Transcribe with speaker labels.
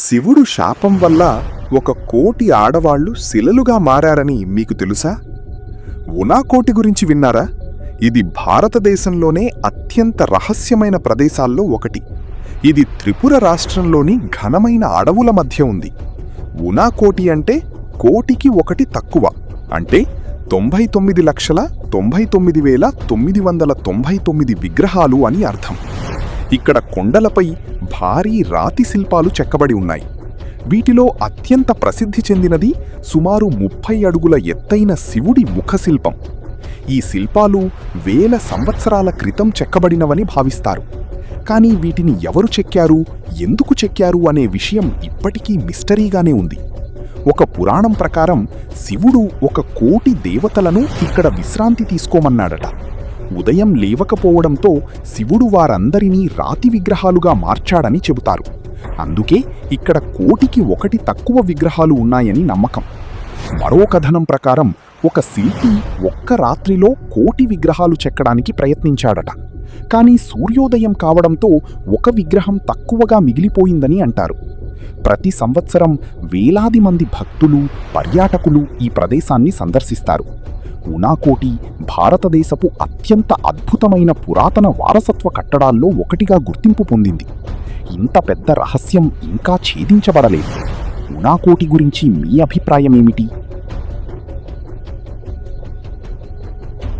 Speaker 1: శివుడు శాపం వల్ల 1,000,000 ఆడవాళ్లు శిలలుగా మారారని మీకు తెలుసా? ఉనాకోటి గురించి విన్నారా? ఇది భారతదేశంలోనే అత్యంత రహస్యమైన ప్రదేశాల్లో ఒకటి. ఇది త్రిపుర రాష్ట్రంలోని ఘనమైన అడవుల మధ్య ఉంది. ఉనాకోటి అంటే కోటికి ఒకటి తక్కువ, అంటే 99,99,999 విగ్రహాలు అని అర్థం. ఇక్కడ కొండలపై భారీ రాతి శిల్పాలు చెక్కబడి ఉన్నాయి. వీటిలో అత్యంత ప్రసిద్ధి చెందినది సుమారు 30 అడుగుల ఎత్తైన శివుడి ముఖశిల్పం. ఈ శిల్పాలు వేల సంవత్సరాల క్రితం చెక్కబడినవని భావిస్తారు. కానీ వీటిని ఎవరు చెక్కారు, ఎందుకు చెక్కారు అనే విషయం ఇప్పటికీ మిస్టరీగానే ఉంది. ఒక పురాణం ప్రకారం శివుడు 1,000,000 దేవతలను ఇక్కడ విశ్రాంతి తీసుకోమన్నాడట. ఉదయం లేవకపోవడంతో శివుడు వారందరినీ రాతి విగ్రహాలుగా మార్చాడని చెబుతారు. అందుకే ఇక్కడ 1,000,000కి 1 తక్కువ విగ్రహాలు ఉన్నాయని నమ్మకం. మరో కథనం ప్రకారం ఒక శిల్పి ఒక్క రాత్రిలో 1,000,000 విగ్రహాలు చెక్కడానికి ప్రయత్నించాడట. కానీ సూర్యోదయం కావడంతో ఒక విగ్రహం తక్కువగా మిగిలిపోయిందని అంటారు. ప్రతి సంవత్సరం వేలాది మంది భక్తులు, పర్యాటకులు ఈ ప్రదేశాన్ని సందర్శిస్తారు. ఉనాకోటి భారతదేశపు అత్యంత అద్భుతమైన పురాతన వారసత్వ కట్టడాల్లో ఒకటిగా గుర్తింపు పొందింది. ఇంత పెద్ద రహస్యం ఇంకా ఛేదించబడలేదు. ఉనాకోటి గురించి మీ అభిప్రాయమేమిటి?